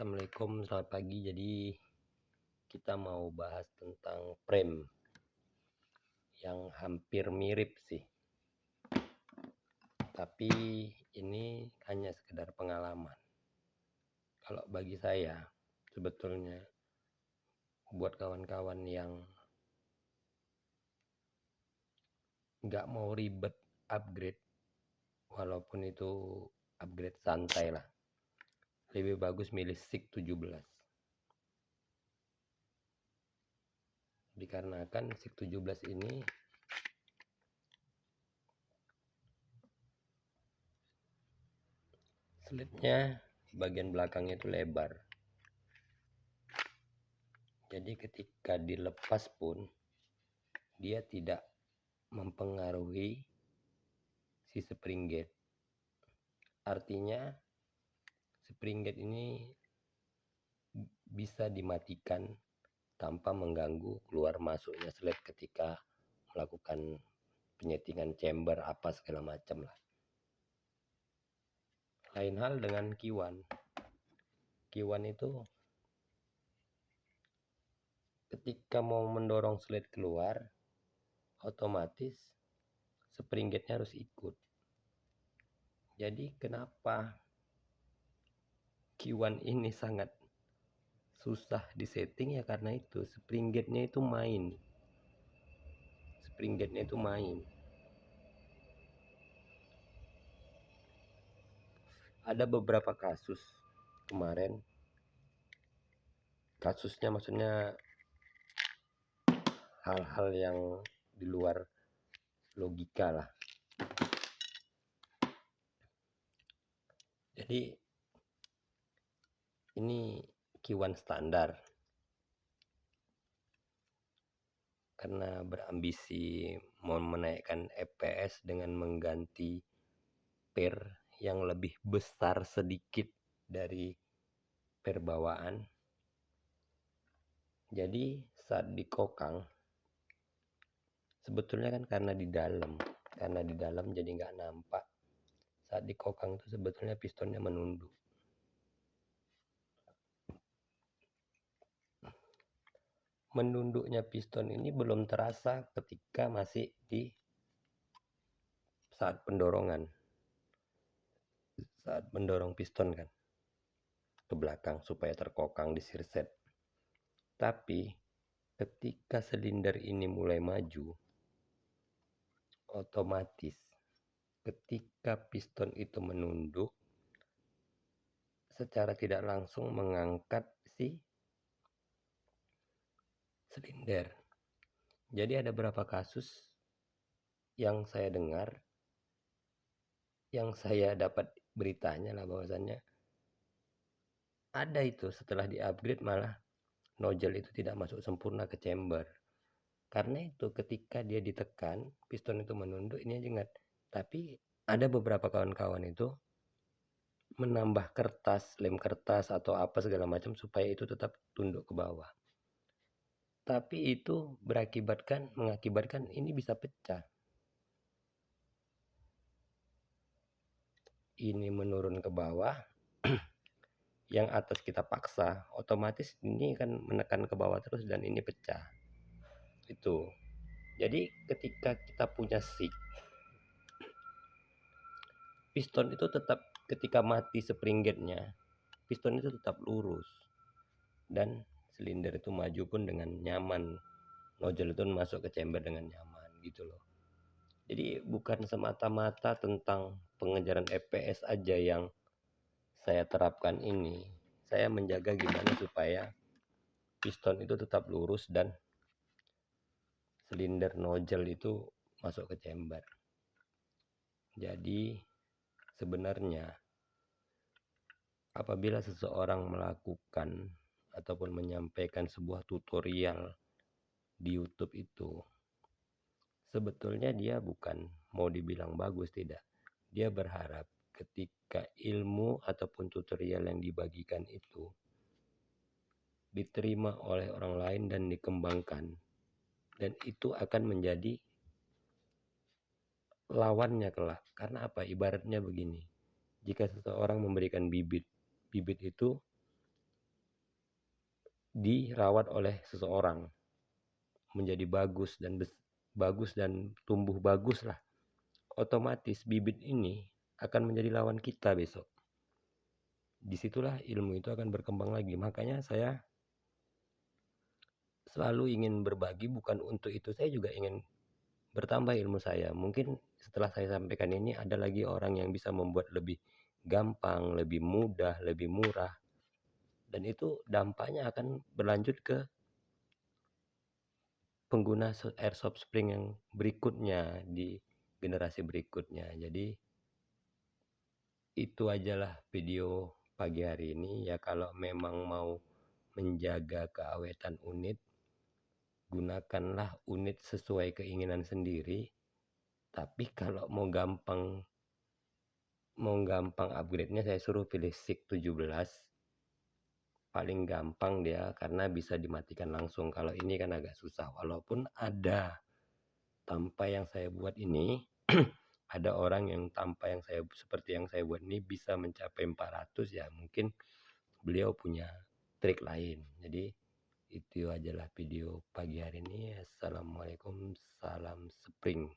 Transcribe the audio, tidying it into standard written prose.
Assalamualaikum, selamat pagi. Jadi kita mau bahas tentang frame yang hampir mirip sih. Tapi ini hanya sekedar pengalaman. Kalau bagi saya, sebetulnya buat kawan-kawan yang nggak mau ribet upgrade, walaupun itu upgrade santai lah, lebih bagus milih SIG 17. Dikarenakan SIG 17 ini slitnya bagian belakangnya itu lebar. Jadi ketika dilepas pun dia tidak mempengaruhi si spring gate. Artinya spring gate ini bisa dimatikan tanpa mengganggu keluar masuknya slide ketika melakukan penyetingan chamber apa segala macam lah. Lain hal dengan Q1. Q1 itu ketika mau mendorong slide keluar, otomatis spring gate-nya harus ikut. Jadi kenapa Q1 ini sangat susah disetting ya karena itu spring gate-nya itu main. Spring gate-nya itu main. Ada beberapa kasus kemarin. Kasusnya maksudnya hal-hal yang di luar logika lah. Jadi ini Q1 standar. Karena berambisi mau menaikkan FPS dengan mengganti pair yang lebih besar sedikit dari pair bawaan. Jadi saat dikokang, sebetulnya kan karena di dalam jadi nggak nampak. Saat dikokang itu sebetulnya pistonnya menunduk. Menunduknya piston ini belum terasa ketika masih di saat pendorongan. Saat mendorong piston kan ke belakang supaya terkokang di sirset. Tapi ketika silinder ini mulai maju, otomatis ketika piston itu menunduk, secara tidak langsung mengangkat si silinder. Jadi ada beberapa kasus yang saya dengar, yang saya dapat beritanya lah bahwasannya ada itu setelah di-upgrade malah nozzle itu tidak masuk sempurna ke chamber. Karena itu ketika dia ditekan, piston itu menunduk, ini ingat. Tapi ada beberapa kawan-kawan itu menambah kertas, lem kertas atau apa segala macam supaya itu tetap tunduk ke bawah. Tapi itu mengakibatkan ini bisa pecah. Ini menurun ke bawah, yang atas kita paksa, otomatis ini kan menekan ke bawah terus dan ini pecah. Itu. Jadi ketika kita punya SIG, piston itu tetap ketika mati spring gate-nya, piston itu tetap lurus. Dan silinder itu maju pun dengan nyaman. Nozzle itu masuk ke chamber dengan nyaman gitu loh. Jadi bukan semata-mata tentang pengejaran FPS aja yang saya terapkan ini. Saya menjaga gimana supaya piston itu tetap lurus dan silinder nozzle itu masuk ke chamber. Jadi sebenarnya apabila seseorang melakukan ataupun menyampaikan sebuah tutorial di YouTube itu, sebetulnya dia bukan mau dibilang bagus, tidak. Dia berharap ketika ilmu ataupun tutorial yang dibagikan itu diterima oleh orang lain dan dikembangkan, dan itu akan menjadi lawannya kelak. Karena apa? Ibaratnya begini, jika seseorang memberikan bibit itu dirawat oleh seseorang menjadi bagus dan tumbuh bagus lah, otomatis bibit ini akan menjadi lawan kita besok. Disitulah ilmu itu akan berkembang lagi. Makanya saya selalu ingin berbagi, bukan untuk itu saya juga ingin bertambah ilmu saya. Mungkin setelah saya sampaikan ini ada lagi orang yang bisa membuat lebih gampang, lebih mudah, lebih murah. Dan itu dampaknya akan berlanjut ke pengguna airsoft spring yang berikutnya di generasi berikutnya. Jadi itu ajalah video pagi hari ini ya. Kalau memang mau menjaga keawetan unit, gunakanlah unit sesuai keinginan sendiri. Tapi kalau mau gampang upgrade-nya, saya suruh pilih SIG 17. Paling gampang dia karena bisa dimatikan langsung. Kalau ini kan agak susah. Walaupun ada tanpa yang saya buat ini, ada orang yang tanpa yang saya seperti yang saya buat ini bisa mencapai 400, ya mungkin beliau punya trik lain. Jadi itu ajalah video pagi hari ini. Assalamualaikum, salam spring.